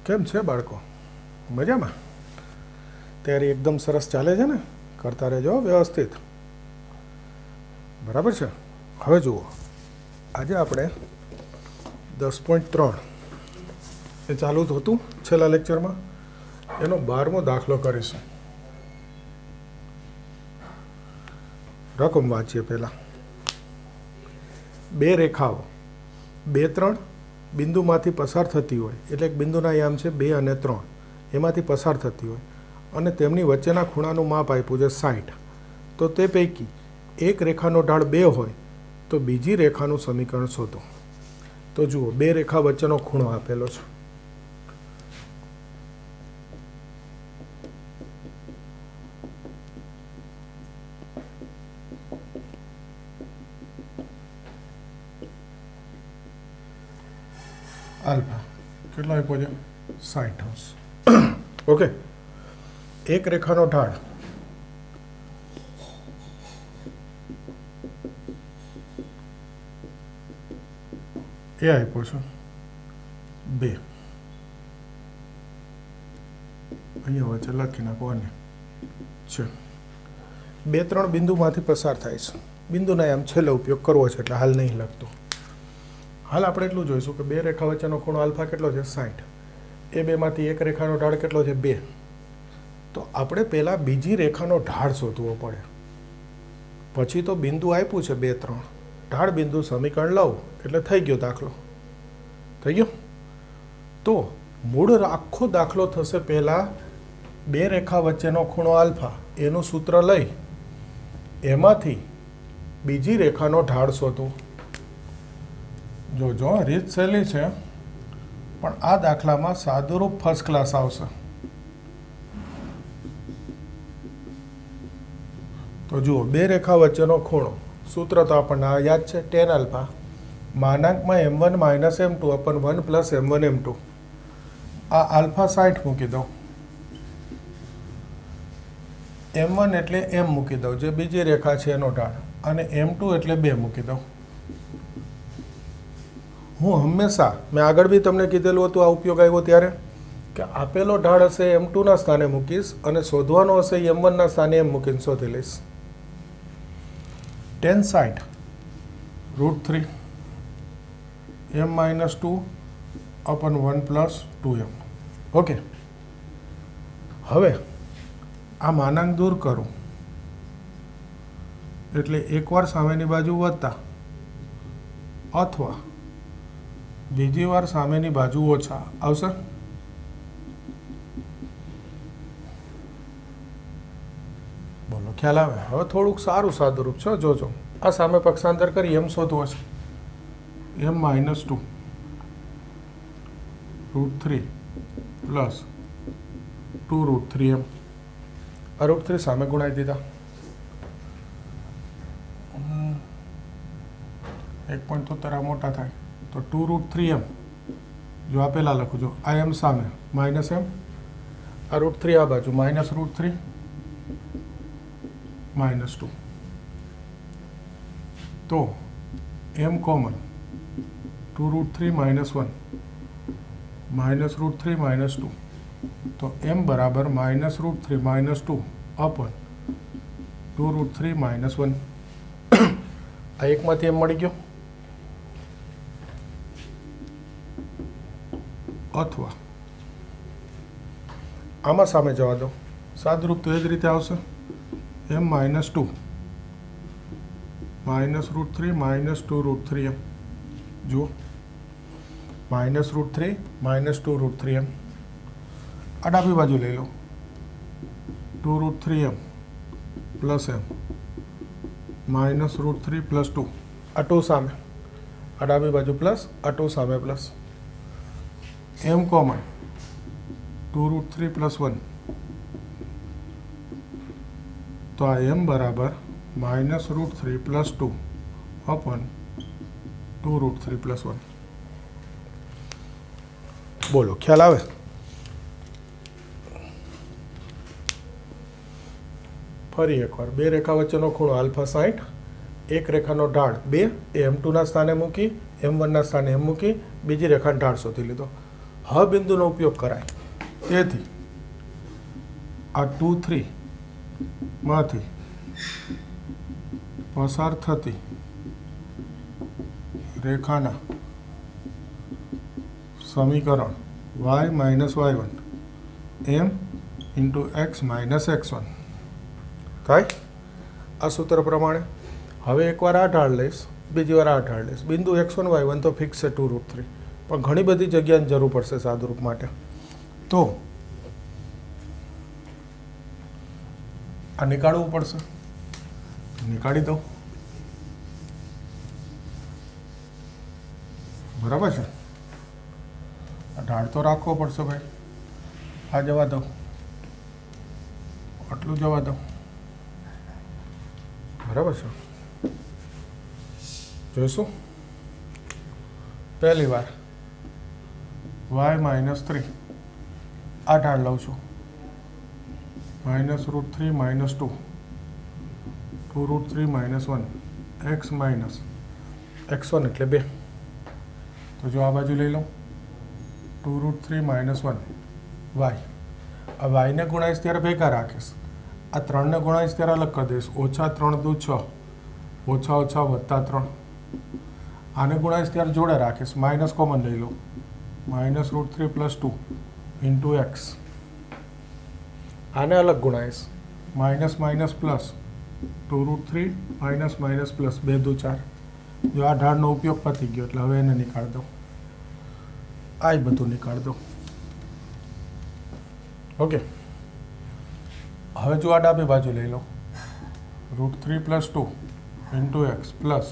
કેમ છે બાળકો? મજામાં? તૈયારી એકદમ સરસ ચાલે છે ને? કરતા રહેજો વ્યવસ્થિત. બરાબર છે. હવે જુઓ, આજે આપણે 10.3 એ ચાલુ જ હતું છેલ્લા લેક્ચરમાં, એનો 12મો દાખલો કરીશું. રકમ વાંચીએ પહેલાં. બે રેખાઓ 2, 3 બિંદુમાંથી પસાર થતી હોય, એટલે એક બિંદુના યામ છે 2 અને 3, એમાંથી પસાર થતી હોય અને તેમની વચ્ચેના ખૂણાનું માપ આપ્યું છે 60. તો તે પૈકી એક રેખાનો ઢાળ 2 હોય તો બીજી રેખાનું સમીકરણ શોધો. તો જુઓ, બે રેખા વચ્ચેનો ખૂણો આપેલો છે. આલ્ફા કેટલો આપ્યો છે? 60°. ઓકે. એક રેખાનો ઢાળ એ આપ્યો છે 2. અહીંયા વચ્ચે લખી નાખો અને છે 2, 3 બિંદુમાંથી પસાર થાય છે. બિંદુના આમ છેલ્લે ઉપયોગ કરવો છે એટલે હાલ નહીં લખતો. હાલ આપણે એટલું જોઈશું કે બે રેખા વચ્ચેનો ખૂણો આલ્ફા કેટલો છે? 60. એ બેમાંથી એક રેખાનો ઢાળ કેટલો છે? 2. તો આપણે પહેલાં બીજી રેખાનો ઢાળ શોધવો પડે. પછી તો બિંદુ આપ્યું છે 2, 3, ઢાળ બિંદુ સમીકરણ લઉં એટલે થઈ ગયો દાખલો. થઈ ગયો? તો મૂળ આખો દાખલો થશે પહેલાં બે રેખા વચ્ચેનો ખૂણો આલ્ફા એનું સૂત્ર લઈ એમાંથી બીજી રેખાનો ઢાળ શોધવું. જો રીત સહેલી છે, પણ આ દાખલામાં સાદુરૂપ ફર્સ્ટ ક્લાસ આવશે. તો જુઓ, બે રેખા વચ્ચેનો ખૂણો, સૂત્ર તો આપણને યાદ છે, tan આલ્ફા માનાંકમાં m1 - m2 અપન 1 + m1 m2. આ આલ્ફા 60 મૂકી દઉં, m1 એટલે m મૂકી દઉં, જે બીજી રેખા છે એનો ઢાળ, અને m2 એટલે 2 મૂકી દઉં. હું હંમેશા, મેં આગળ બી તમને કીધેલું હતું, આ ઉપયોગ આવ્યો ત્યારે, કે આપેલો ઢાળ હશે m2ના સ્થાને મૂકીશ અને શોધવાનો હશે m1ના સ્થાને m મૂકીને શોધી લઈશ. tan 60 √3 m - 2 અપન 1 + 2m. ઓકે. હવે આ માનાંક દૂર કરું એટલે એકવાર સામેની બાજુ વધતા અથવા બીજી વાર સામેની બાજુ ઓછા આવશે. બોલો, ખ્યાલ આવે? હવે થોડુંક સારું સાદુરૂપ છે, જોજો. આ સામે પક્ષાંતર કરી એમ શોધવો છે. m - 2 √3 + 2 √3m. આ √3 સામે ગુણાવી દીધા. એક પોઈન્ટ તો તારા મોટા થાય તો 2 √3m. જો આ પહેલાં લખું છું, આ m સામે -m, આ √3 આ બાજુ -√3 -2. તો m કોમન 2 √3 - 1 -√3 -2. તો m બરાબર -√3 -2 અપન 2 √3 -1. આ એકમાંથી m મળી ગયો. અથવા આમાં સામે જવા દો, સાદુરૂપ તો એ જ રીતે આવશે. m - 2 -√3 -2 √3m. જુઓ, -√3 -2 √3m. આ ડાબી બાજુ લઈ લો, 2 √3m + m -√3 + 2. આ 2 સામે, આ ડાબી બાજુ પ્લસ, આ 2 સામે પ્લસ. m common 2 √3 + 1. તો આ m બરાબર -√3 + 2 અપન 2 √3 + 1. બોલો, ખ્યાલ આવે? ફરી એકવાર, બે રેખા વચ્ચેનો ખૂણો આલ્ફા 60, એક રેખાનો ઢાળ 2 એ m2ના સ્થાને મૂકી, m1ના સ્થાને m મૂકી, બીજી રેખાનો ઢાળ શોધી લીધો. હ બિંદુનો ઉપયોગ કરાય. તેથી આ 2, 3 માંથી પસાર થતી રેખાના સમીકરણ y minus y1 m into x minus x1 થાય. આ સૂત્ર પ્રમાણે હવે એકવાર આ ઢાળ લઈશ, બીજી વાર આ ઢાળ લઈશ. બિંદુ x1 y1 તો ફિક્સ છે 2√3, પણ ઘણી બધી જગ્યાની જરૂર પડશે સાદુરૂપ માટે. તો આ નીકાળવું પડશે. નીકાળી દો. બરાબર છે. આ ઢાળ તો રાખવો પડશે ભાઈ. આ જવા દો, આટલું જવા દો. બરાબર છે. જોઈશું પહેલી વાર y માઇનસ 3 આ ઢાળ લઉં છું. -√3 minus 2 2√3 minus 1 x minus x1 એટલે 2. તો જો આ બાજુ લઈ લઉં 2√3 માઇનસ 1 y. આ વાયને ગુણાઈશ ત્યારે ભેગા રાખીશ, આ 3ને ગુણાઈશ ત્યારે અલગ કરી દઈશ. -3 દુ 6 ઓછા ઓછા વત્તા 3. આને ગુણાઈશ ત્યારે જોડે રાખીશ, માઇનસ કોમન લઈ લઉં. -√3 પ્લસ 2 ઇન્ટુ એક્સ. આને અલગ ગુણાઈશ, minus minus plus 2√3 minus minus plus 2 દુ 4. જો આ ઢાળનો ઉપયોગ પતી ગયો એટલે હવે એને નીકાળ દો. આ બધું નીકાળ દો. ઓકે. હવે જો આ ડાબી બાજુ લઈ લો, √3 plus 2 into x plus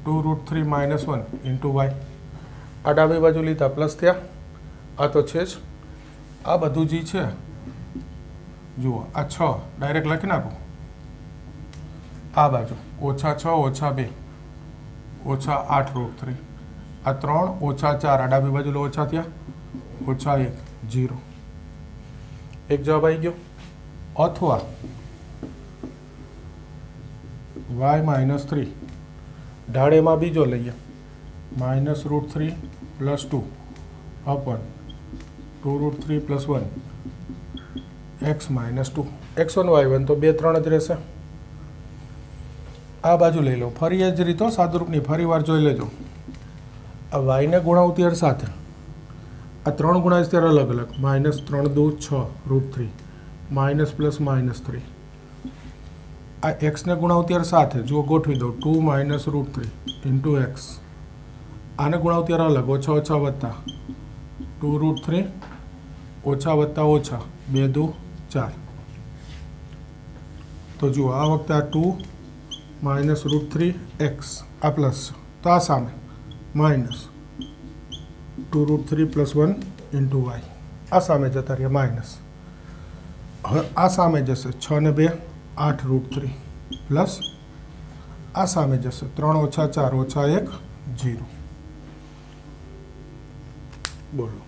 2√3 minus 1 into y. આ ડાબી બાજુ લીધા પ્લસ થયા, આ તો છે જ. આ બધું જે છે જુઓ, આ 6 ડાયરેક્ટ લખી નાખો. આ બાજુ -6 ઓછા 2 ઓછા 8√3. આ 3 ઓછા 4 આ ડાબી બાજુ લો, ઓછા થયા, ઓછા 1 0. એક જવાબ આવી ગયો. અથવા y માઇનસ 3 ઢાળેમાં બીજો લઈએ, -√3 plus 2 અપન 2√3 plus 1 x minus 2. x1 y1 તો 2 3 જ રહેશે. આ બાજુ લઈ લો. ફરી એ જ રીતો સાદુરૂપની ફરી વાર જોઈ લેજો. આ વાયને ગુણાવું ત્યારે સાથે, આ 3 ગુણાઈશ ત્યારે અલગ અલગ. -3 દુ 6 √3 માઇનસ પ્લસ માઇનસ 3. આ એક્સને ગુણાવું ત્યારે સાથે, જો ગોઠવી દો 2 માઇનસ √3 ઇન્ટુ એક્સ. આને ગુણાવું ત્યારે અલગ, ઓછા ઓછા વત્તા 2√3 ઓછા વત્તા ઓછા 2 દુ 4. તો જુઓ આ વખતે આ 2 માઇનસ √3 એક્સ આ પ્લસ, તો આ સામે માઇનસ 2√3 પ્લસ 1 ઇન્ટુ વાય. આ સામે જતા રહ્યા માઇનસ. હવે આ સામે જશે 6 ને 2 8√3 પ્લસ આ સામે જશે 3 ઓછા 4 ઓછા 1 0. બોલો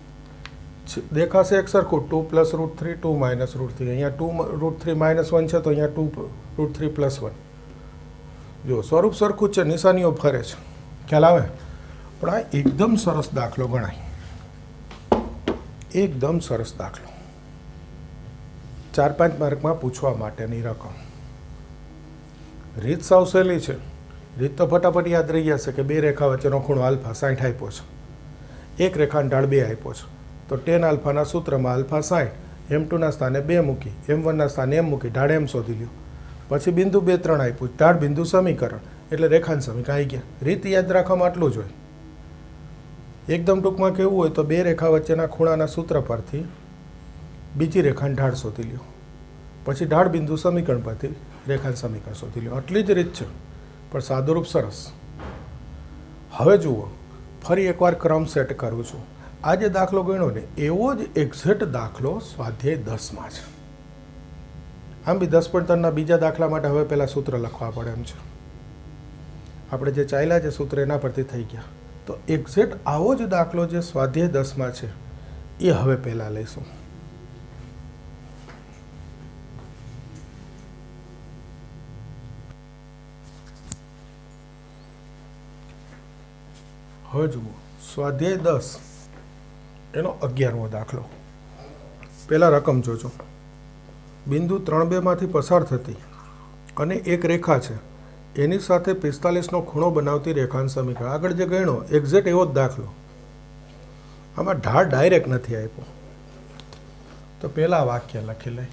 દેખાશે એક સરખું. 2 પ્લસ √3 2 માઇનસ √3. અહીંયા 2√3 માઇનસ 1 છે તો અહીંયા 2√3 પ્લસ 1. જો સ્વરૂપ સરખું છે, નિશાનીઓ ફરે છે, ખ્યાલ આવે. પણ આ એકદમ સરસ દાખલો ગણાય. એકદમ સરસ દાખલો. 4-5 માર્કમાં પૂછવા માટેની રકમ. રીત સાવ સહેલી છે. રીત તો ફટાફટ યાદ રહી જશે કે 2 રેખા વચ્ચેનો ખૂણો આલ્ફા 60 આપ્યો છે, એક રેખાનો ઢાળ 2 આપ્યો છે. તો tan આલ્ફાના સૂત્રમાં આલ્ફા 60 m2ના સ્થાને 2 મૂકી, m1ના સ્થાને m મૂકી, ઢાળ m શોધી લ્યો. પછી બિંદુ 2 3 આપ્યું, ઢાળ બિંદુ સમીકરણ, એટલે રેખાંશ સમીકરણ આવી ગયા. રીત યાદ રાખવામાં આટલું જ હોય. એકદમ ટૂંકમાં કહેવું હોય તો 2 રેખા વચ્ચેના ખૂણાના સૂત્ર પરથી બીજી રેખાની ઢાળ શોધી લ્યો, પછી ઢાળ બિંદુ સમીકરણ પરથી રેખાંશ સમીકરણ શોધી લ્યો. આટલી જ રીત છે, પણ સાદુરૂપ સરસ. હવે જુઓ, ફરી એકવાર ક્રમ સેટ કરું છું. આ જે દાખલો ગણ્યો ને એવો જ એક્ઝેક્ટ દાખલો સ્વાધ્યાય 10માં છે. આમ બી 10.3ના બીજા દાખલા માટે હવે પહેલાં સૂત્ર લખવા પડે એમ છે. આપણે જે ચાલ્યા છે સૂત્ર એના પરથી થઈ ગયા. તો એક્ઝેક્ટ આવો જ દાખલો જે સ્વાધ્યાય 10માં છે એ હવે પહેલાં લઈશું. હવે જુઓ, સ્વાધ્યાય 10 એનો 11મો દાખલો. પહેલાં રકમ જોજો. બિંદુ 3, 2માંથી પસાર થતી અને એક રેખા છે એની સાથે 45નો ખૂણો બનાવતી રેખાનું સમીકરણ. આગળ જે ગણ્યો એક્ઝેક્ટ એવો જ દાખલો. આમાં ઢાળ ડાયરેક્ટ નથી આપ્યો. તો પહેલાં વાક્ય લખી લઈ.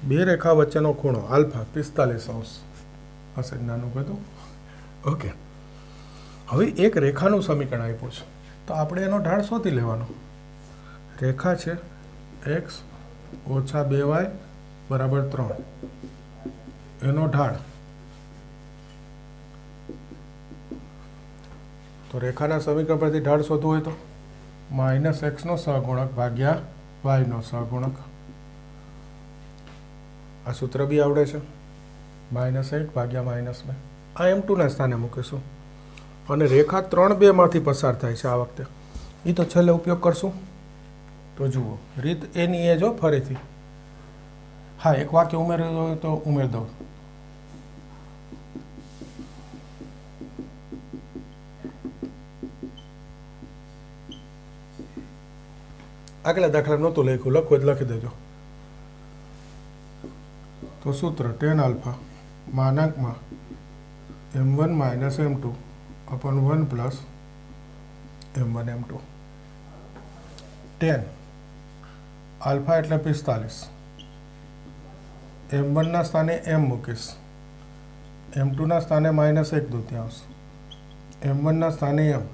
બે રેખા વચ્ચેનો ખૂણો આલ્ફા 45°. હશે નાનું બધું. ઓકે, હવે એક રેખાનું સમીકરણ આપ્યું છે તો આપણે એનો ઢાળ શોધી લેવાનો. રેખા છે x - 2y = 3. એનો ઢાળ તો રેખાના સમીકરણ પરથી ઢાળ શોધવું હોય તો -x નો સહગુણક ભાગ્યા y નો સહગુણક. આ સૂત્ર બી આવડે છે. -1 ભાગ્યા -2. આ m2ના સ્થાને મૂકીશું. અને રેખા 3, 2માંથી પસાર થાય છે આ વખતે. એ તો છેલ્લે ઉપયોગ કરશું. તો જુઓ રીત એની એ જો ફરીથી. હા, એક વાક્ય ઉમેર્યું હોય તો ઉમેર દઉં. આગલા દાખલા નહોતું લખ્યું, લખવું જ લખી દેજો. તો સૂત્ર tan આલ્ફા માનાંકમાં m1 - m2 upon 1 plus m1 m2. tan alpha એટલે 45. m1ના સ્થાને m મૂકીશ, m2ના સ્થાને -1/2, m1ના સ્થાને m.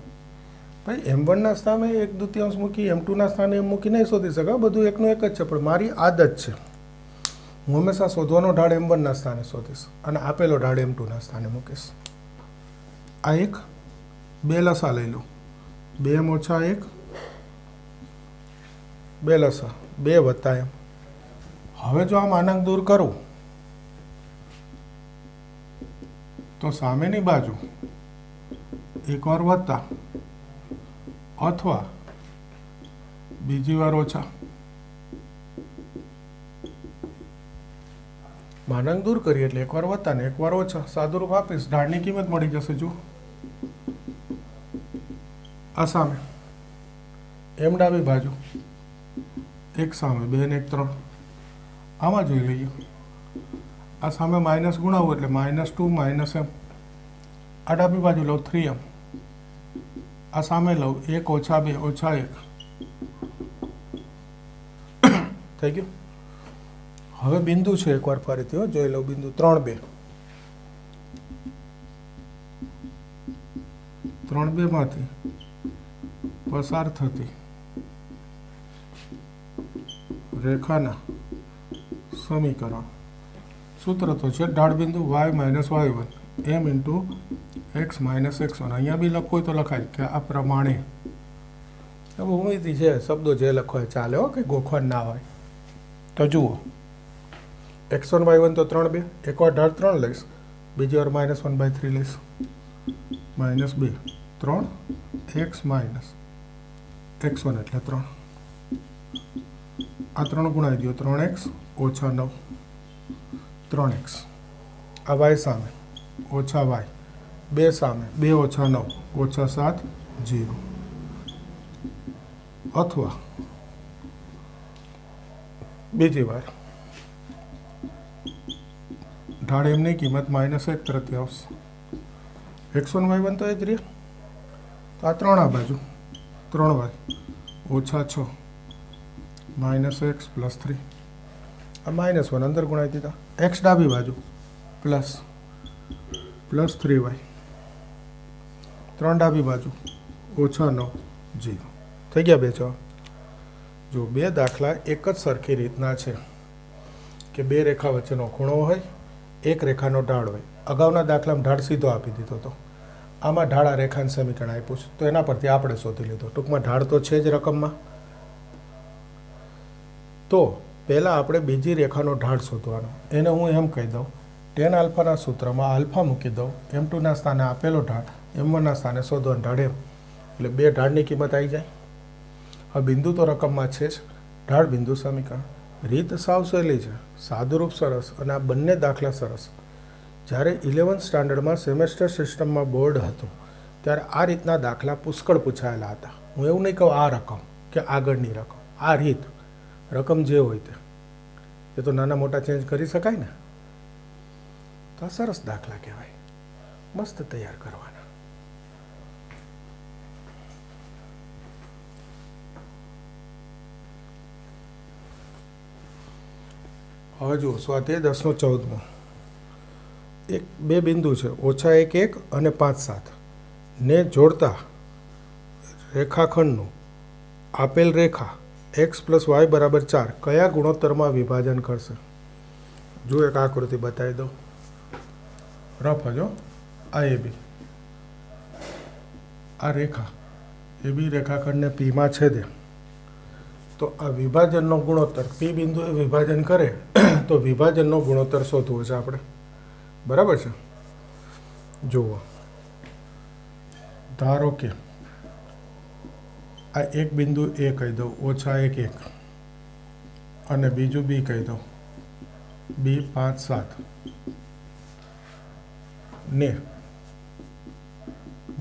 ભાઈ m1ના સ્થાને 1/2 મૂકી, m2ના સ્થાને m મૂકી નહીં શોધી શકાય. બધું એકનું એક જ છે, પણ મારી આદત છે હું હંમેશા શોધવાનો ઢાળ m1ના સ્થાને શોધીશ અને આપેલો ઢાળ m2ના સ્થાને મૂકીશ. આ એક. 2 લસા લઈ લો. 2m - 1, 2 લસા 2 + m. હવે જો આ માનાંક દૂર કરું તો સામેની બાજુ એકવાર વત્તા અથવા બીજી વાર ઓછા. માનાંક દૂર કરીએ એટલે એકવાર વત્તા ને એકવાર ઓછા. સાદુરૂપ આપીશ, ઢાળની કિંમત મળી જશે. જુઓ આ સામે m ડાબી બાજુ, એક સામે 2 ને 1 3. આમાં જોઈ લઈએ. આ સામે માઇનસ ગુણાવું એટલે -2 - m. આ ડાબી બાજુ લઉં 3m. આ સામે લઉં 1 - 2 - 1. થઈ ગયું. હવે બિંદુ છે એકવાર ફરીથી જોઈ લઉં. બિંદુ 3, 2. 3, 2માંથી પસાર થતી રેખાના સમીકરણ. સૂત્ર તો છે ઢાળ બિંદુ y - y1 m × x - x1. અહીંયા બી લખવું હોય તો લખાય કે આ પ્રમાણે. હવે ઉમેદી છે, શબ્દો જે લખો ચાલે હો, કે ગોખવાન ના હોય. તો જુઓ x1 y1 તો 3, 2. એકવાર ઢાળ 3 લઈશ, બીજી વાર -1/3 લઈશ. -2 3 x - x1 એટલે 3. આ 3 ગુણાઈ દો 3x - 9 3x. આ y સામે ઓછા y, 2 સામે 2 - 9 -7 0. અથવા બીજી વાર ઢાળ એમની કિંમત -1/3. x1 y1 તો એ જ રહે. તો આ 3 આ બાજુ 3y -6 -x + 3. આ -1 અંદર ગુણાવી દીધા. x ડાબી બાજુ પ્લસ 3y, 3 ડાબી બાજુ -9 0. થઈ ગયા બે જવાબ. જો બે દાખલા એક જ સરખી રીતના છે કે બે રેખા વચ્ચેનો ખૂણો હોય, એક રેખાનો ઢાળ હોય. અગાઉના દાખલામાં ઢાળ સીધો આપી દીધો હતો, આમાં ઢાળ આ રેખાનું સમીકરણ આપ્યું છે તો એના પરથી આપણે શોધી લીધો. ટૂંકમાં ઢાળ તો છે જ રકમમાં. તો પહેલાં આપણે બીજી રેખાનો ઢાળ શોધવાનો. એને હું એમ કહી દઉં, tan આલ્ફાના સૂત્રમાં આલ્ફા મૂકી દઉં, m2ના સ્થાને આપેલો ઢાળ, m1ના સ્થાને શોધવાનો ઢાળ એમ. એટલે બે ઢાળની કિંમત આવી જાય. હવે બિંદુ તો રકમમાં છે જ, ઢાળ બિંદુ સમીકરણ. રીત સાવ સહેલી છે, સાદુરૂપ સરસ અને આ બંને દાખલા સરસ. જ્યારે 11th સ્ટાન્ડર્ડમાં સેમેસ્ટર સિસ્ટમમાં બોર્ડ હતું ત્યારે આ રીતના દાખલા પુષ્કળ પૂછાયેલા હતા. હું એવું નહીં કહું આ રકમ કે આગળની રકમ, આ રીત રકમ જે હોય તે, એ તો નાના મોટા ચેન્જ કરી શકાય ને. તો આ સરસ દાખલા કહેવાય, મસ્ત તૈયાર કરવાના. હવે જુઓ સ્વાધ્યાય 10/14 એક બે બિંદુ છે -1 1 અને 5 7 ને જોડતા રેખાખંડનું આપેલ રેખા x + y = 4 કયા ગુણોત્તરમાં વિભાજન કરશે? જો એક આકૃતિ બતાવી દો, રફ હજો. આ AB, આ રેખા AB રેખાખંડને પીમાં છેદે તો આ વિભાજનનો ગુણોત્તર પી બિંદુએ વિભાજન કરે તો વિભાજનનો ગુણોત્તર શોધવો છે આપણે. બરાબર છે? જુઓ, ધારો કે આ એક બિંદુ A કહી દઉં -1 1 અને બીજું B કહી દઉં B 5 7 ને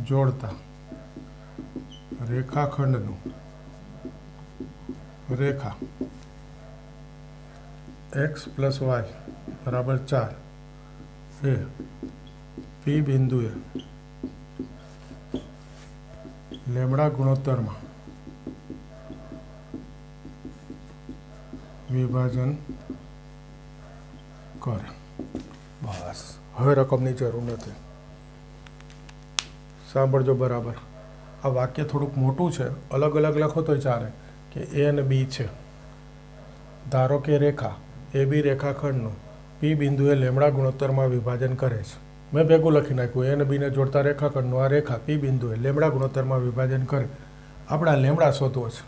જોડતા રેખાખંડનું રેખા x + y = 4 એ પી બિંદુએ લેમડા ગુણોત્તરમાં વિભાજન કરે. બસ, હવે રકમની જરૂર નથી. સાંભળજો બરાબર. આ વાક્ય થોડુંક મોટું છે, અલગ અલગ લખો તોય ચાલે કે A અને B છે. ધારો કે રેખા AB રેખાખંડનું પી બિંદુએ લેમડા ગુણોત્તરમાં વિભાજન કરે છે. મેં ભેગું લખી નાખ્યું, A અને B ને જોડતા રેખાખંડનું આ રેખા પી બિંદુએ લેમડા ગુણોત્તરમાં વિભાજન કરે. આપણે આ લેમડા શોધવો છે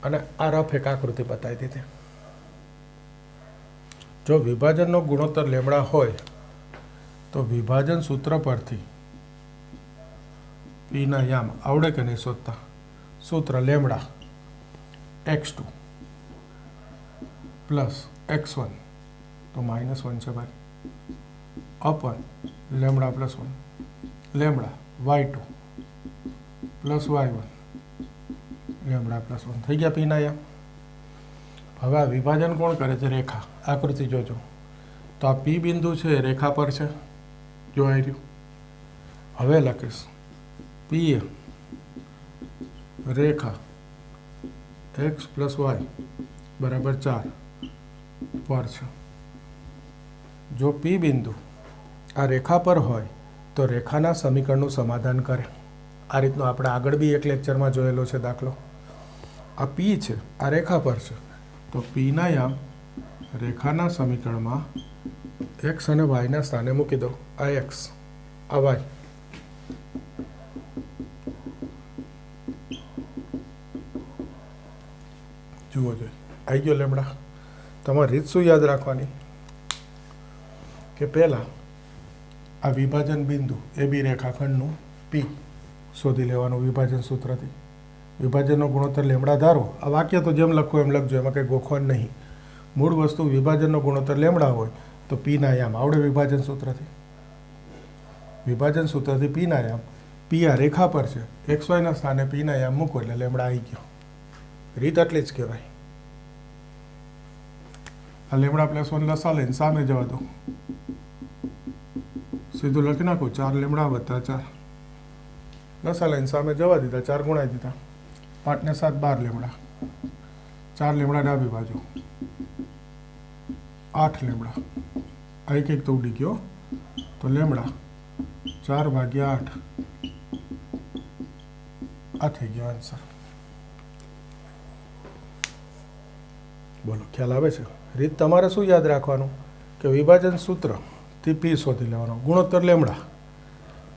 અને આ રફ એક આકૃતિ બતાવી દીધી. જો વિભાજનનો ગુણોત્તર લેમડા હોય તો વિભાજન સૂત્ર પરથી પીના યામ આવડે કે નહીં શોધતા? સૂત્ર લેમડા x2 + x1 તો -1 છે ભાઈ, અપન lambda +1 lambda y2 + y1 lambda +1 થઈ ગયા પીના યામ. હવે આ વિભાજન કોણ કરે છે? રેખા. આકૃતિ જોજો તો આ પી બિંદુ છે એ રેખા પર છે, જો આવી રહ્યું. હવે લખીશ પી રેખા x + y = 4 પર છે. જો પી બિંદુ આ રેખા પર હોય તો રેખાના સમીકરણનું સમાધાન કરે. આ રીતનો આપણે આગળ બી એક લેક્ચરમાં જોયેલો છે દાખલો. આ પી છે, આ રેખા પર છે, તો પીના યામ રેખાના સમીકરણમાં x અને y ના સ્થાને મૂકી દો. આ x, આ y. જુઓ જોઈએ, આવી ગયો લેમડા. તમારી રીત શું યાદ રાખવાની કે પહેલાં આ વિભાજન બિંદુ AB રેખાખંડનું P શોધી લેવાનું વિભાજન સૂત્રથી. વિભાજનનો ગુણોત્તર લેમડા ધારો. આ વાક્ય તો જેમ લખો એમ લખજો, એમાં કંઈ ગોખવાનું નહીં. મૂળ વસ્તુ વિભાજનનો ગુણોત્તર લેમડા હોય તો પીના યામ આવડે વિભાજન સૂત્રથી. વિભાજન સૂત્રથી પીના યામ, પી આ રેખા પર છે, XY ના સ્થાને પીના યામ મૂકો એટલે લેમડા આવી ગયો. રીત આટલી જ કહેવાય. આ લેમડા +1 લસા લઈને સામે જવા દો, સીધું લખી નાખો 4 લેમડા + 4. લસા લઈને સામે જવા દીધા, 4 ગુણાવી દીધા, 5 ને 7 12 લેમડા. 4 લેમડા ડાબી બાજુ, 8 લેમડા. આ એક તો ઉડી ગયો, તો લેમડા 4/8 આ થઈ ગયો આન્સર. બોલો, ખ્યાલ આવે છે? રીત તમારે શું યાદ રાખવાનું કે વિભાજન સૂત્રથી પી શોધી લેવાનો, ગુણોત્તર લેમડા,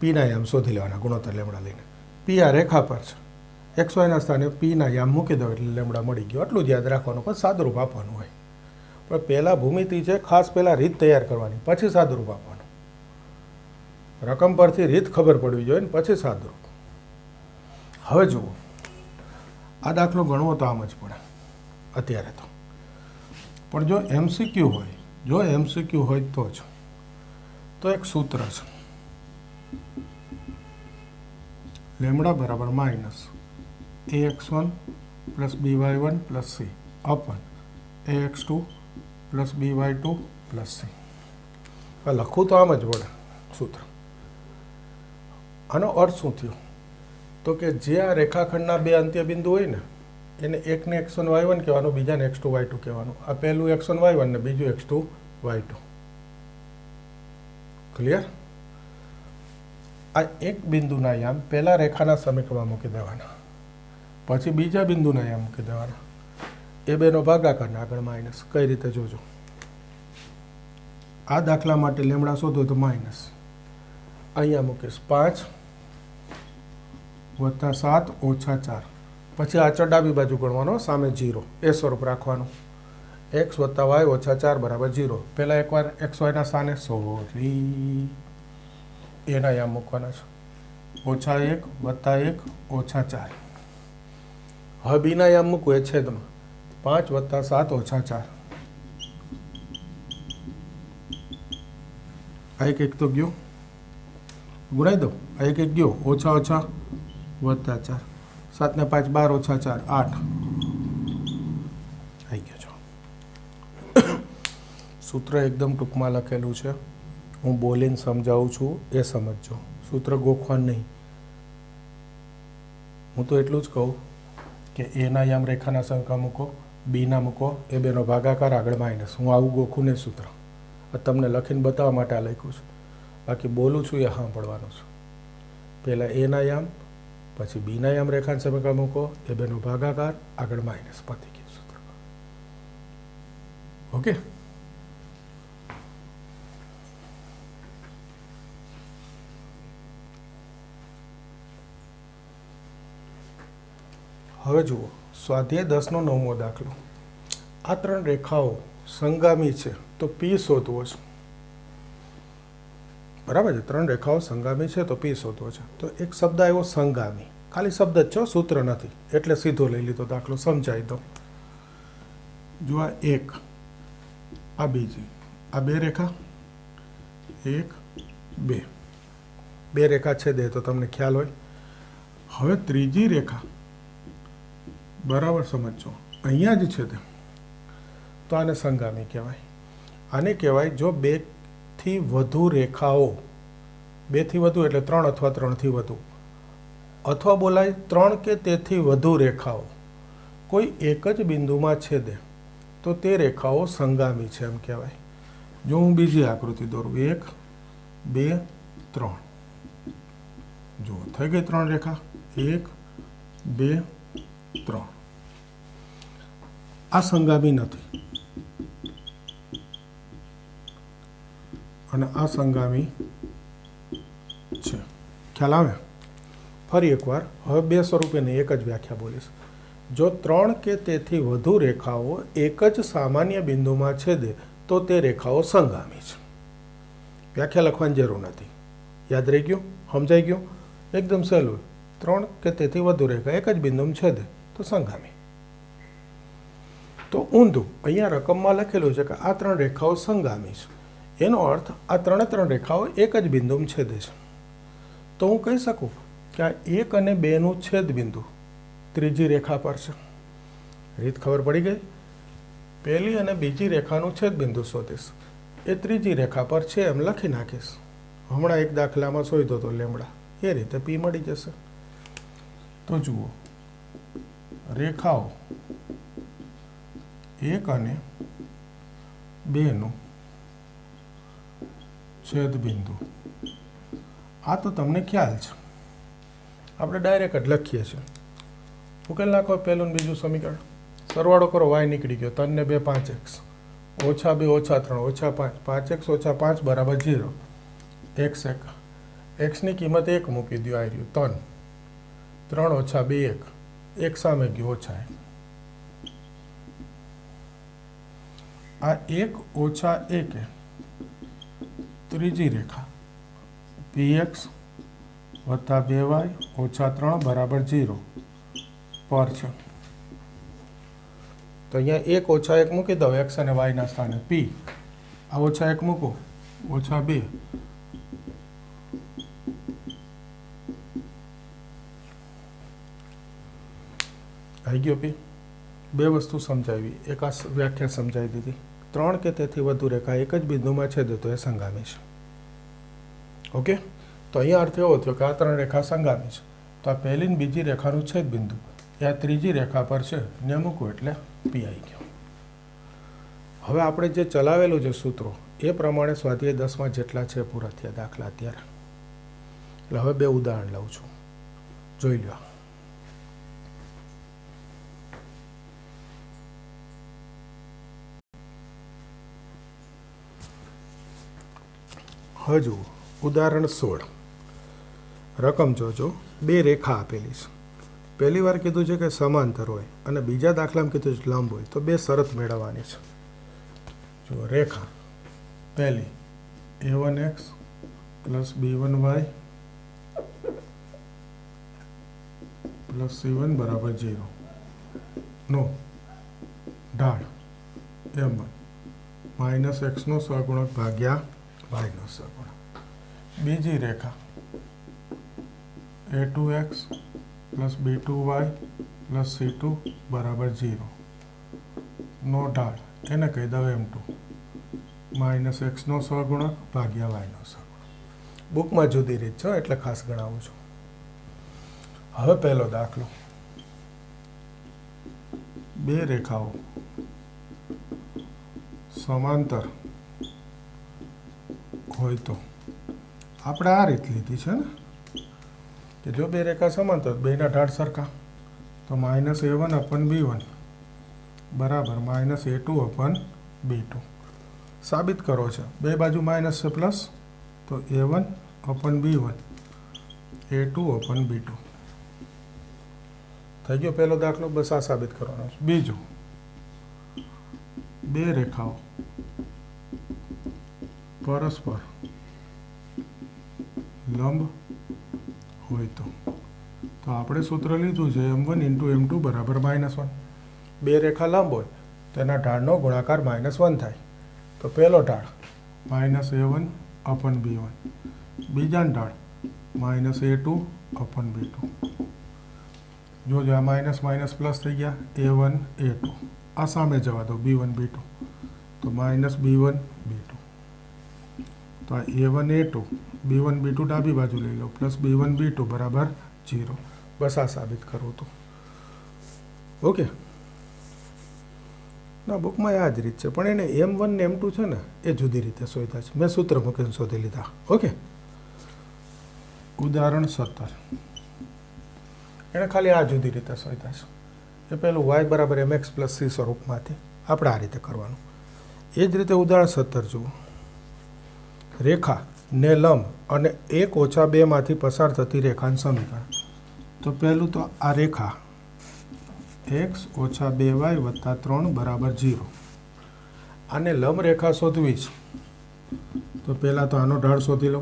પીના યામ શોધી લેવાના ગુણોત્તર લેમડા લઈને. પી આ રેખા પર છે, XY ના સ્થાને પીના યામ મૂકી દો એટલે લેમડા મળી ગયો. આટલું જ યાદ રાખવાનું, પણ સાદુરૂપ આપવાનું હોય. પણ પહેલાં ભૂમિતિ છે, ખાસ પહેલાં રીત તૈયાર કરવાની, પછી સાદુરૂપ આપવાનું. રકમ પરથી રીત ખબર પડવી જોઈએ ને પછી સાદુરૂપ. હવે જુઓ, આ દાખલો ગણવો તો આમ જ પડે. અત્યારે પણ જો MCQ હોય તો જ. તો એક સૂત્ર છે લેમડા બરાબર minus ax1 plus by1 plus c અપન ax2 plus by2 plus c. લખું તો આમ જ વળે સૂત્ર. આનો અર્થ શું થયો? તો કે જે આ રેખાખંડના બે અંત્ય બિંદુ હોય ને એને એકને x1 y1 કહેવાનું, બીજાને x2 y2 કહેવાનું. આ પહેલું x1 y1 ને બીજું x2 y2. ક્લિયર? આ એક બિંદુના યામ પહેલા રેખાના સમીકરણમાં મૂકી દેવાના, પછી બીજા બિંદુના યામ મૂકી દેવાના. એ બેનો ભાગાકાર આગળ માઇનસ. કઈ રીતે જોજો? આ દાખલા માટે લેમડા શોધો તો માઇનસ અહીંયા મૂકીશ 5 વત્તા 7 ઓછા 4. પછી આ ડાબી બાજુ ગણવાનો, સામે 0 એ સ્વરૂપ રાખવાનું. x વત્તા y ઓછા 4 બરાબર 0. પહેલાં એકવાર એક્સ વાયના સ્થાને સોરી એના યામ મૂકવાના છે. ઓછા 1 વત્તા 1 ઓછા 4. હવે બીના યામ મૂકવું એ છેદમાં 5 વત્તા 7 ઓછા 4. આ એક તો ગયો, ગુણાઈ દો. આ એક ગયો, ઓછા ઓછા વત્તા 4. 7 ને 5 12 ઓછા 4 8 આવી ગયો છો. સૂત્ર એકદમ ટૂંકમાં લખેલું છે, હું બોલીને સમજાવું છું એ સમજજો. સૂત્ર ગોખવાનું નહીં. હું તો એટલું જ કહું કે એના યામ રેખાના સંખ્યા મૂકો, બીના મૂકો, એ બેનો ભાગાકાર આગળ માઇનસ. હું આવું ગોખું નહીં સૂત્ર. તમને લખીને બતાવવા માટે આ લખ્યું છે. બાકી બોલું છું એ સાંભળવાનું છે. પહેલાં એના યામ, પછી બીના યામ રેખાના સમીકરણ મૂકો, એ બેનો ભાગાકાર આગળ માઇનસ. પતી ગયું સૂત્ર. ઓકે? હવે જુઓ સ્વાધ્યાય 10નો 9મો દાખલો. આ ત્રણ રેખાઓ સંગામી છે તો P શોધવો છે. બરાબર છે? ત્રણ રેખાઓ સંગામી છે તો P શોધવો છે. તો એક શબ્દ આવ્યો સંગામી, ખાલી શબ્દ જ છે, સૂત્ર નથી, એટલે સીધો લઈ લીધો દાખલો. સમજાવી દો. જો આ એક, આ બીજી, આ બે રેખા, 1 2, બે રેખા છેદે તો તમને ખ્યાલ હોય. હવે ત્રીજી રેખા બરાબર સમજો, અહીંયા જ છેદે તો આને સંગામી કહેવાય. આને કહેવાય જો બેથી વધુ રેખાઓ, બેથી વધુ એટલે 3 અથવા 3થી વધુ, અથવા બોલાય 3 કે તેથી વધુ રેખાઓ કોઈ એક જ બિંદુમાં છેદે તો તે રેખાઓ સંગામી છે એમ કહેવાય. જો હું બીજી આકૃતિ દોરું, 1 2 3, જુઓ થઈ ગઈ 3 રેખા, 1 2 3. આ સંગામી નથી અને આ સંગામી છે. ખ્યાલ આવે? ફરી એકવાર હવે બે સ્વરૂપેની એક જ વ્યાખ્યા બોલીશ. જો 3 કે તેથી વધુ રેખાઓ એક જ સામાન્ય બિંદુમાં છેદે તો તે રેખાઓ સંગામી છે. વ્યાખ્યા લખવાની જરૂર નથી. યાદ રહી ગયું? સમજાઈ ગયું? એકદમ સહેલું. 3 કે તેથી વધુ રેખા એક જ બિંદુમાં છેદે તો સંગામી. તો ઊંધું અહીંયા રકમમાં લખેલું છે કે આ 3 રેખાઓ સંગામી છે. એનો અર્થ આ 3 રેખાઓ એક જ બિંદુમાં છેદે છે. તો હું કહી શકું કે આ 1 અને 2નું છેદ બિંદુ ત્રીજી રેખા પર છે. રીત ખબર પડી ગઈ? પહેલી અને બીજી રેખાનું છેદ બિંદુ શોધીશ, એ ત્રીજી રેખા પર છે એમ લખી નાખીશ. હમણાં એક દાખલામાં શોધ્યો તો લેમડા, એ રીતે P મળી જશે. તો જુઓ, રેખાઓ 1 અને 2નું છેદ બિંદુ. આ તો તમને ખ્યાલ છે, આપણે ડાયરેક્ટ જ લખીએ છીએ. ઉકેલ નાખો પહેલું ને બીજું સમીકરણ, સરવાળો કરો, y નીકળી ગયો, 3 ને 2 5x, ઓછા 2 ઓછા 3 ઓછા 5, 5x ઓછા 5 બરાબર 0. x એક, xની કિંમત 1 મૂકી દો, આવી રહ્યું 3. 3 ઓછા 2 1, 1 સામે ગયો ઓછા 1. આ 1 ઓછા 1 ત્રીજી રેખા px વત્તા 2y ઓછા 3 બરાબર 0 પર છે. તો તો અહીંયા 1 ઓછા 1 મૂકી દો એક્સ અને વાયના સ્થાને પી, આ ઓછા 1 મૂકો ઓછા 2, આવી ગયો પી. બે વસ્તુ સમજાવી, એક આ વ્યાખ્યા સમજાવી દીધી. 3 કે તેથી વધુ રેખા એક જ બિંદુમાં છેદે તો એ સંગામી છે. ઓકે, તો અહીંયા અર્થ એવો થયો કે આ 3 રેખા સંગામી છે, તો આ પહેલી ને બીજી રેખાનું છેદ બિંદુ એ આ ત્રીજી રેખા પર છે ને મૂકવું એટલે પી આવી ગયો. હવે આપણે જે ચલાવેલું છે સૂત્રો એ પ્રમાણે સ્વાધ્યાય 10માં જેટલા છે પૂરા થયા દાખલા અત્યારે. એટલે હવે 2 ઉદાહરણ લઉં છું, જોઈ લો. હવે જુઓ ઉદાહરણ 16. રકમ જોજો, 2 રેખા આપેલી છે. પહેલી વાર કીધું છે કે સમાંતર હોય અને બીજા દાખલામાં કીધું છે લંબ હોય, તો 2 શરત મેળવવાની છે. જુઓ રેખા પહેલી a1x plus b1y plus c1 બરાબર 0 નો ઢાળ m1 માઇનસ એક્સનો સહગુણક ભાગ્યા વાયનો સહગુણક. બીજી રેખા a2x plus b2y plus c2 બરાબર 0 નો ઢાળ, એને કહી દો m2 માઇનસ એક્સનો સહગુણક ભાગ્યા વાયનો સહગુણક. બુકમાં જુદી રીત છે એટલે ખાસ ગણાવું છું. હવે પહેલો દાખલો, 2 રેખાઓ સમાંતર હોય તો આપણે આ રીત લીધી છે ને કે જો 2 રેખા સમાંતર, બેના ઢાળ સરખા, તો માઇનસ a1 અપન b1 બરાબર માઇનસ a2 અપન b2. સાબિત કરો છે, બે બાજુ માઇનસ છે પ્લસ, તો a1 અપન b1 a2 અપન b2 થઈ ગયો પહેલો દાખલો. બસ આ સાબિત કરવાનો છે. બીજું, 2 રેખાઓ પરસ્પર લંબ હોય તો આપણે સૂત્ર લીધું છે m1 ઇન્ટુ m2 બરાબર -1. 2 રેખા લંબ હોય તો એના ઢાળનો ગુણાકાર -1 થાય. તો પહેલો ઢાળ માઇનસ a1 અપન b1, બીજાનો ઢાળ માઇનસ a2 અપન b2. જોજો આ માઇનસ માઇનસ પ્લસ થઈ ગયા, a1 a2 આ સામે જવા દો b1 b2, તો માઇનસ b1 b2. તો આ a1 a2 b1 b2 ડાબી બાજુ લઈ લો પ્લસ b1 b2 બરાબર 0. બસ આ સાબિત કરવું હતું. ઓકે, ના બુકમાં આ જ રીત છે, પણ એને m1 ને m2 છે ને એ જુદી રીતે શોધ્યા છે. મેં સૂત્ર મૂકીને શોધી લીધા. ઓકે, ઉદાહરણ 17. એણે ખાલી આ જુદી રીતે શોધ્યા છે. એ પહેલું y બરાબર mx પ્લસ c સ્વરૂપમાંથી આપણે આ રીતે કરવાનું. એ જ રીતે ઉદાહરણ 17 જુઓ. રેખા ને લંબ અને 1 ઓછા 2 માંથી પસાર થતી રેખાનું સમીકરણ. તો પહેલું તો આ રેખા x ઓછા 2y વત્તા 3 બરાબર 0. આને લંબ રેખા શોધવી છે, તો પહેલાં તો આનો ઢાળ શોધી લો,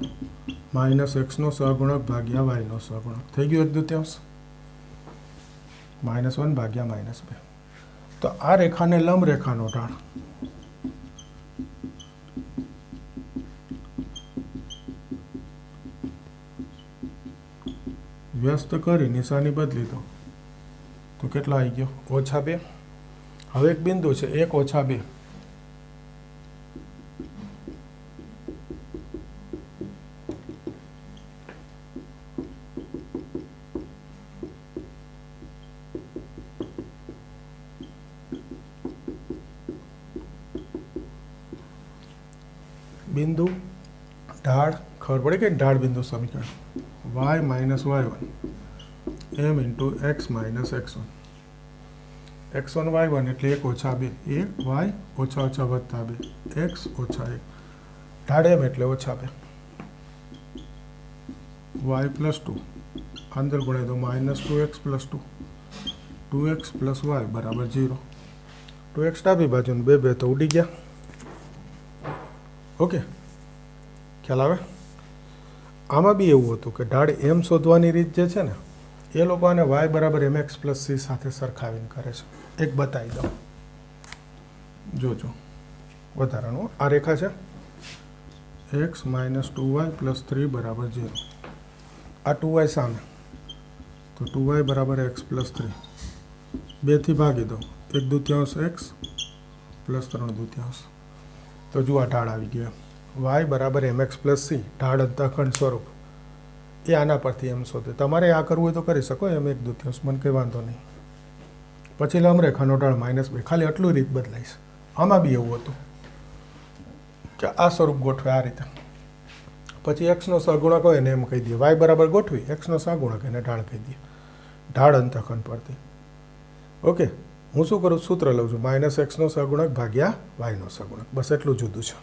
માઇનસ એક્સનો સહગુણક ભાગ્યા વાયનો સહગુણક. થઈ ગયું 1/2, -1 ભાગ્યા -2. તો આ રેખાને લંબ રેખાનો ઢાળ વ્યસ્ત કરી નિશાની બદલી દો તો કેટલા આવી ગયો -2. હવે એક બિંદુ છે 1 ઓછા 2. બિંદુ ઢાળ ખબર પડે કે ઢાળ બિંદુ સમીકરણ y minus y1 m into x minus x1. x1 y1 એટલે 1 ઓછા 2, 1 y ઓછા ઓછા વત્તા 2 x ઓછા 1, ઢાળ m એટલે ઓછા 2, y પ્લસ 2 અંદર ગુણાય તો minus 2x plus 2, 2x plus y બરાબર 0. 2x ડાબી બાજુ 2 તો ઉડી ગયા. ઓકે, ખ્યાલ આવે? આમાં બી એવું હતું કે ઢાળ એમ શોધવાની રીત જે છે ને એ લોકો આને y બરાબર mx પ્લસ c સાથે સરખાવીને કરે છે. એક બતાવી દઉં. જોજો વધારાનું આ રેખા છે x માઇનસ 2y પ્લસ 3 બરાબર 0. આ 2y સામે તો 2y બરાબર x પ્લસ 3 2થી ભાગી દો 1/2 x પ્લસ 3/2. તો જુઓ આ ઢાળ આવી ગયો y બરાબર mx પ્લસ c ઢાળ અંતઃખંડ સ્વરૂપ એ આના પરથી એમ શોધે. તમારે આ કરવું હોય તો કરી શકો એમ 1/2 મને કંઈ વાંધો નહીં. પછી લંબરેખાનો ઢાળ -2 ખાલી આટલું રીત બદલાઈશ. આમાં બી એવું હતું કે આ સ્વરૂપ ગોઠવે આ રીતે પછી એક્સનો સહગુણક હોય ને એમ કહી દઈએ વાય બરાબર ગોઠવી એક્સનો સહગુણક એને ઢાળ કહી દઈએ ઢાળ અંતઃખંડ પરથી. ઓકે હું શું કરું સૂત્ર લઉં છું -xનો સહગુણક ભાગ્યા વાયનો સહગુણક બસ એટલું જુદું છે.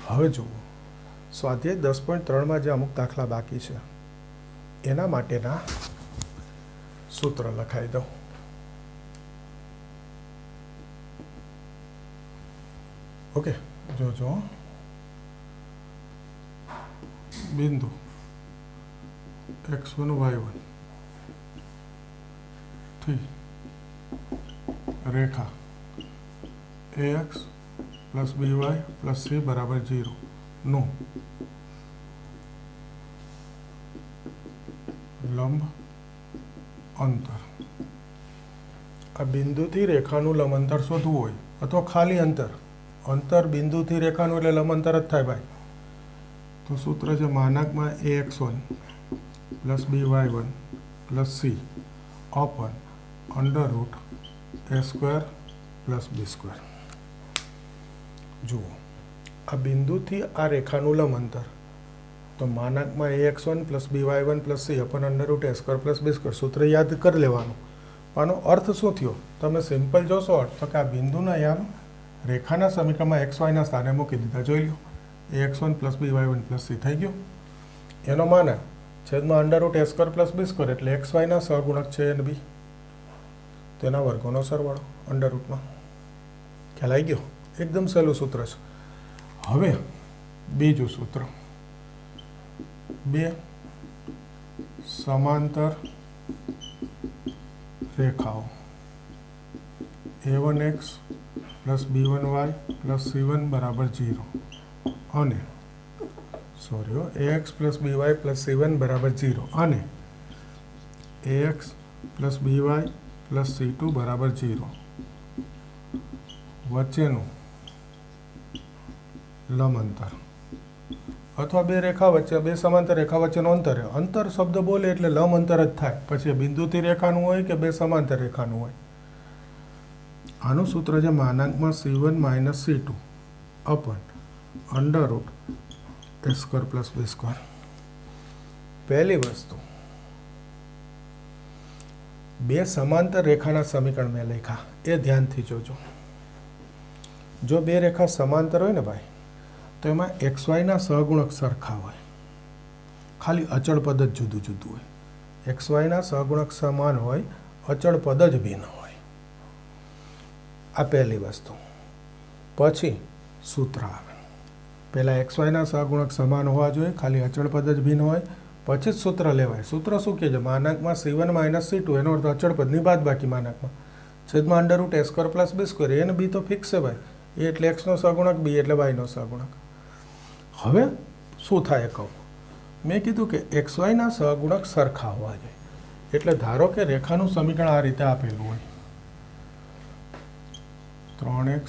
હવે જુઓ સ્વાધ્યાય 10.3માં જે અમુક દાખલા બાકી છે એના માટેના સૂત્ર લખાઈ દઉં. ઓકે જોજો બિંદુ x1 y1 થી રેખા ax plus by plus c બરાબર 0 નું લંબ અંતર. આ બિંદુથી રેખાનું લંબ અંતર શોધવું હોય અથવા ખાલી અંતર બિંદુથી રેખાનું એટલે લંબ અંતર જ થાય ભાઈ. તો સૂત્ર છે માનાંકમાં ax1 plus by1 plus c upon under root a² plus b². જુઓ આ બિંદુથી આ રેખાનું લંબ અંતર તો માનાંકમાં ax1 plus by1 plus c upon under root a² plus b². સૂત્ર યાદ કરી લેવાનું. આનો અર્થ શું થયો તમે સિમ્પલ જોશો અર્થ તો કે આ બિંદુના યામ રેખાના સમીકરણમાં xyના સ્થાને મૂકી દીધા. જોઈ લો ax1 plus by1 plus c થઈ ગયું. એનો માનાંક છેદમાં under root a² plus b² એટલે xyના સહગુણક છે અને બી તેના વર્ગોનો સરવાળો અંડર રૂટમાં. ખ્યાલ આવી ગયો? એકદમ સહેલું સૂત્ર છે. હવે બીજું સૂત્ર બે સમાંતર રેખાઓ a1x plus b1y plus c1 બરાબર 0 અને ax plus by plus c1 બરાબર 0 અને ax plus by plus c2 બરાબર 0 વચ્ચેનું લંબ અંતર અથવા બે રેખા વચ્ચે બે સમાંતર રેખા વચ્ચેનું અંતર. અંતર શબ્દ બોલે એટલે લંબ અંતર જ થાય પછી બિંદુથી રેખાનું હોય કે બે સમાંતર રેખાનું હોય. આનું સૂત્ર છે માનાંકમાં c1 minus c2 upon under root a² plus b². પહેલી વસ્તુ બે સમાંતર રેખાના સમીકરણ મેં લખ્યા એ ધ્યાનથી જોજો. જો બે રેખા સમાંતર હોય ને ભાઈ તો એમાં xyના સહગુણક સરખા હોય ખાલી અચળ પદ જ જુદું જુદું હોય. xyના સહગુણક સમાન હોય અચળ પદ જ ભિન્ન હોય. આ પહેલી વસ્તુ. પછી સૂત્ર આવે પહેલાં xyના સહગુણક સમાન હોવા જોઈએ ખાલી અચળ પદ જ ભિન્ન હોય પછી જ સૂત્ર લેવાય. સૂત્ર શું કહે છે માનાંકમાં c1 માઇનસ c2 એનો અર્થ અચળ પદની બાદ બાકી માનાંકમાં છેદમાં under root a² plus b². એને બી તો ફિક્સ છે ભાઈ એ એટલે એક્સનો સહગુણક બી એટલે વાયનો સહગુણક. હવે શું થાય કહું મેં કીધું કે xyના સહગુણક સરખા હોવા જોઈએ એટલે ધારો કે રેખાનું સમીકરણ આ રીતે આપેલું હોય 3x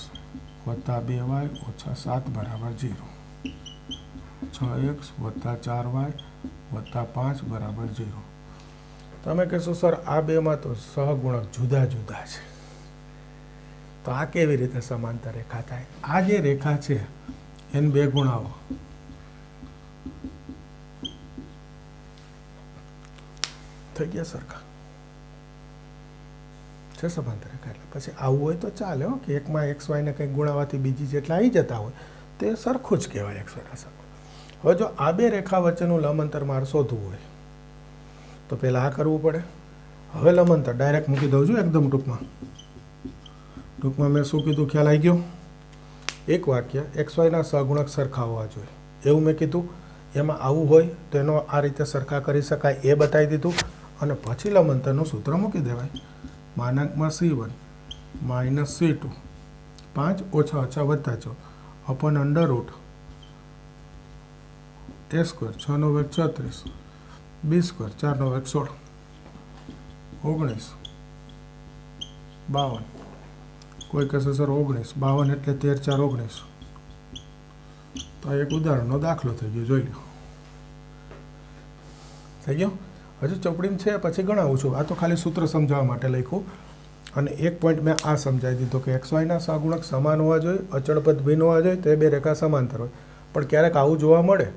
વત્તા 2y ઓછા 7 બરાબર 0 6x વત્તા 4y વત્તા 5 બરાબર 0. તમે કહેશો સર આ બેમાં તો સહગુણક જુદા જુદા છે તો આ કેવી રીતે સમાંતર રેખા થાય? આ જે રેખા છે એને બે ગુણાવો થઈ ગયા સરખા છે સમાંતર રેખા. એટલે પછી આવું હોય તો ચાલે હો કે એકમાં xyને કંઈક ગુણાવાથી બીજી જેટલા આવી જતા હોય તે સરખું જ કહેવાય xyના સરખું. હવે જો આ બે રેખા વચ્ચેનું લંબ અંતર મારે શોધવું હોય તો પહેલાં આ કરવું પડે. હવે લંબ અંતર ડાયરેક્ટ મૂકી દઉં છું એકદમ ટૂંકમાં મેં શું કીધું ખ્યાલ આવી ગયો? એક વાક્ય xyના સહગુણક સરખા હોવા જોઈએ એવું મેં કીધું. એમાં આવું હોય તો એનો આ રીતે સરખા કરી શકાય એ બતાવી દીધું. અને પછી લંબ અંતરનું સૂત્ર મૂકી દેવાય. માનાંકમાં C1 માઇનસ C2 5 ઓછા ઓછા વત્તા 4 upon under root a square 6 નો વર્ગ 36 b સ્ક્વેર 4 નો વર્ગ 16 19 52. કોઈ કહેશે સર 19 52 એટલે 13 4 19. તો આ એક ઉદાહરણનો દાખલો થઈ ગયો, જોઈ લો. થઈ ગયો. હજુ ચોપડીમાં છે પછી ગણાવું છું. આ તો ખાલી સૂત્ર સમજાવવા માટે લખ્યું. અને એક પોઈન્ટ મેં આ સમજાવી દીધો કે એક્સ વાયના સહગુણક સમાન હોવા જોઈએ, અચળ પદ ભિન્ન હોવા જોઈએ, તો એ બે રેખા સમાંતર હોય. પણ ક્યારેક આવું જોવા મળે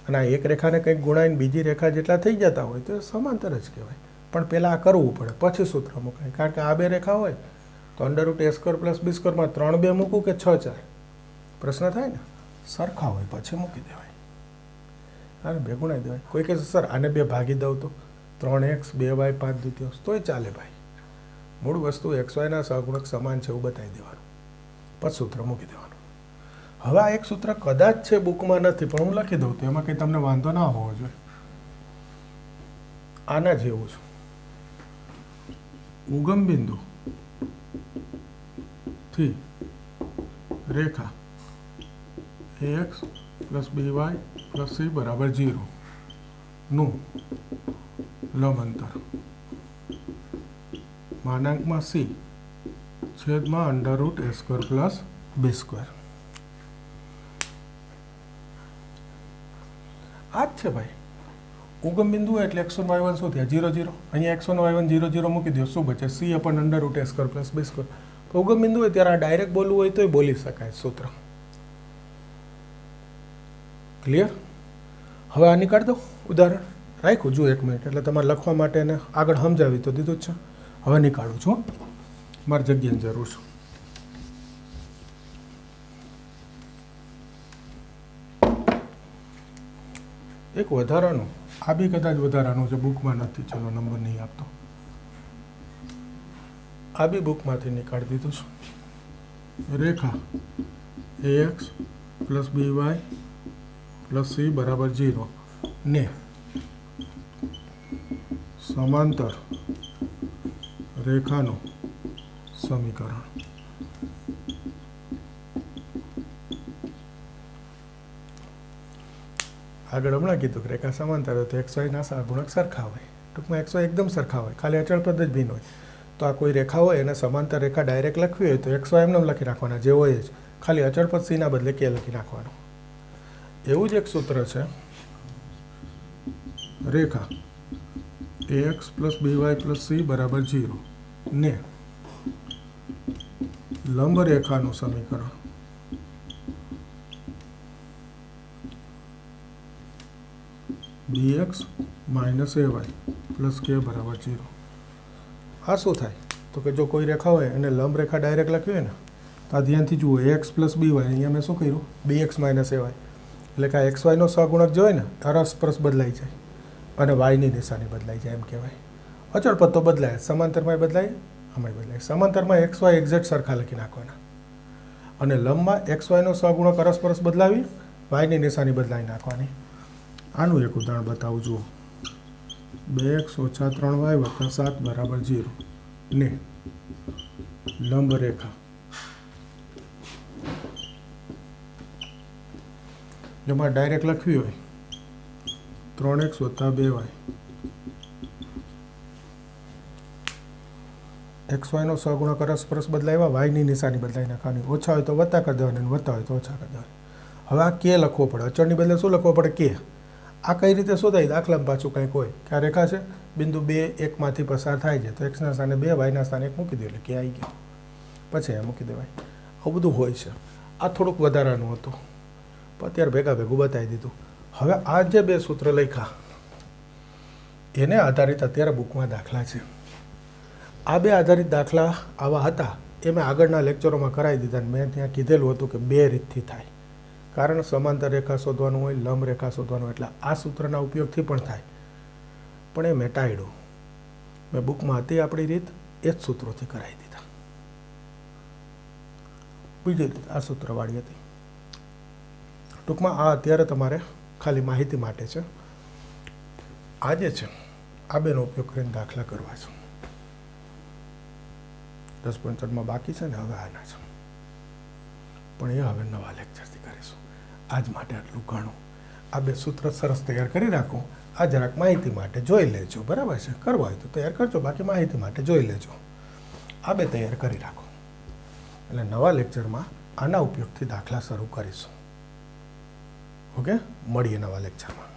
અને આ એક રેખાને કંઈક ગુણાઈને બીજી રેખા જેટલા થઈ જતા હોય તો એ સમાંતર જ કહેવાય. પણ પહેલાં આ કરવું પડે, પછી સૂત્ર મુકાય. કારણ કે આ બે રેખા હોય તો under root a square plus b સ્ક્વેરમાં 3 2 મૂકું કે 6 4 પ્રશ્ન થાય ને. સરખા હોય પછી મૂકી દેવાય, આને બે ગુણાઈ દેવાય. કોઈ કહેશે સર આને બે ભાગી દઉં તો 3x 2y 5 દ્વિતીયાંશ તોય ચાલે ભાઈ. મૂળ વસ્તુ એક્સ વાયના સહગુણક સમાન છે એવું બતાવી દેવાનું, પછી સૂત્ર મૂકી દેવાનું. હવે આ એક સૂત્ર કદાચ છે બુકમાં નથી પણ હું લખી દઉં તો એમાં કંઈ તમને વાંધો ના હોવો જોઈએ. આના જેવું છે. ઉગમ બિંદુ થી રેખા ax plus by plus c બરાબર 0 નું લંબ અંતર માનાંકમાં c છેદમાં under root a square plus b square. આ જ છે ભાઈ ઉગમ બિંદુ એટલે x1 y1 શું થયા 0 0. અહીંયા x1 y1 0 0 મૂકી દો, શું બચે c upon under root a square plus b square. તો ઉગમ બિંદુ હોય ત્યારે આ ડાયરેક્ટ બોલવું હોય તોય બોલી શકાય સૂત્ર. ક્લિયર? હવે આ નીકાળ દો ઉદાહરણ. રાખ્યું જો 1 મિનિટ એટલે તમારે લખવા માટે એને આગળ સમજાવી તો દીધું જ છે. હવે નીકાળું છું, મારે જગ્યાની જરૂર છે. એક વધારાનું, આ બી કદાચ વધારાનું છે, બુકમાં નથી. ચલો નંબર નહીં આપતો. આ બી બુકમાંથી નીકાળી દીધું છે. રેખા ax plus by plus c બરાબર 0 ને સમાંતર રેખાનું સમીકરણ. આગળ હમણાં કીધું કે રેખા સમાંતર હોય તો એક્સ વાયના સહગુણક સરખા હોય. ટૂંકમાં એક્સ વાય એકદમ સરખા હોય, ખાલી અચળ પદ જ ભિન્ન હોય. તો આ કોઈ રેખા હોય એને સમાંતર રેખા ડાયરેક્ટ લખવી હોય તો એક્સ વાય એમને લખી નાખવાના જે હોય જ, ખાલી અચળ પદ સીના બદલે કે લખી નાખવાનું. એવું જ એક સૂત્ર છે. રેખા ax plus by plus c બરાબર 0 ને લંબ રેખાનું સમીકરણ bx minus ay plus k બરાબર 0. આ શું થાય તો કે જો કોઈ રેખા હોય અને લંબ રેખા ડાયરેક્ટ લખી હોય ને તો આ ધ્યાનથી જુઓ ax પ્લસ by, અહીંયા મેં શું કર્યું bx માઇનસ ay એટલે કે આ એક્સ વાયનો સહગુણક જે હોય ને અરસપરસ બદલાઈ જાય અને વાયની નિશાની બદલાઈ જાય એમ કહેવાય. અચળ પદ તો બદલાય, સમાંતરમાં બદલાય, આમાંય બદલાય. સમાંતરમાં એક્સ વાય એક્ઝેક્ટ સરખા લખી નાખવાના અને લંબમાં એક્સ વાયનો સહગુણક અરસપરસ બદલાવી વાયની નિશાની બદલાવી નાખવાની. આનું એક ઉદાહરણ બતાવું જુઓ. 2x ઓછા 3y વત્તા 7 બરાબર 0 ને લંબ રેખા જેમાં ડાયરેક્ટ લખવી હોય 3x વત્તા 2y એક્સ વાયનો સહગુણક અરસપરસ બદલાવ્યા, વાયની નિશાની બદલાઈ નાખવાની. ઓછા હોય તો વત્તા કરી દેવાની, વત્તા હોય તો ઓછા કરી દેવાની. હવે આ કે લખવો પડે, અચળની બદલે શું લખવો પડે કે. આ કઈ રીતે શું થાય દાખલામાં પાછું કંઈક હોય કે આ રેખા છે બિંદુ 2 1માંથી પસાર થાય છે તો એક્સના સ્થાને 2 વાયના સ્થાને 1 મૂકી દો એટલે કે આવી ગયો, પછી એ મૂકી દેવાય. આવું બધું હોય છે. આ થોડુંક વધારાનું હતું પણ અત્યારે ભેગા ભેગું બતાવી દીધું. હવે આ જે બે સૂત્ર લખ્યા એને આધારિત અત્યારે બુકમાં દાખલા છે. આ બે આધારિત દાખલા આવા હતા એ મેં આગળના લેક્ચરોમાં કરાવી દીધા. મેં ત્યાં કીધેલું હતું કે બે રીતથી થાય, કારણ સમાંતર રેખા શોધવાનું હોય, લંબ રેખા શોધવાનું હોય, એટલે આ સૂત્રના ઉપયોગથી પણ થાય. પણ એ મેં ટાળ્યું. મેં બુકમાં હતી આપણી રીત એ જ સૂત્રોથી કરાવી દીધા. બીજી રીત આ સૂત્રવાળી હતી. ટૂંકમાં આ અત્યારે તમારે ખાલી માહિતી માટે છે. આજે છે આ બેનો ઉપયોગ કરીને દાખલા કરવા છે. 10.3 બાકી છે ને, હવે આના છે, પણ એ હવે નવા લેક્ચરથી કરીશું. આજ માટે આટલું ઘણું. આ બે સૂત્ર સરસ તૈયાર કરી રાખો. આ જરાક માહિતી માટે જોઈ લેજો, બરાબર છે. કરવા હોય તો તૈયાર કરજો, બાકી માહિતી માટે જોઈ લેજો. આ બે તૈયાર કરી રાખો, એટલે નવા લેક્ચરમાં આના ઉપયોગથી દાખલા શરૂ કરીશું. ઓકે, મળીએ નવા લેક્ચરમાં.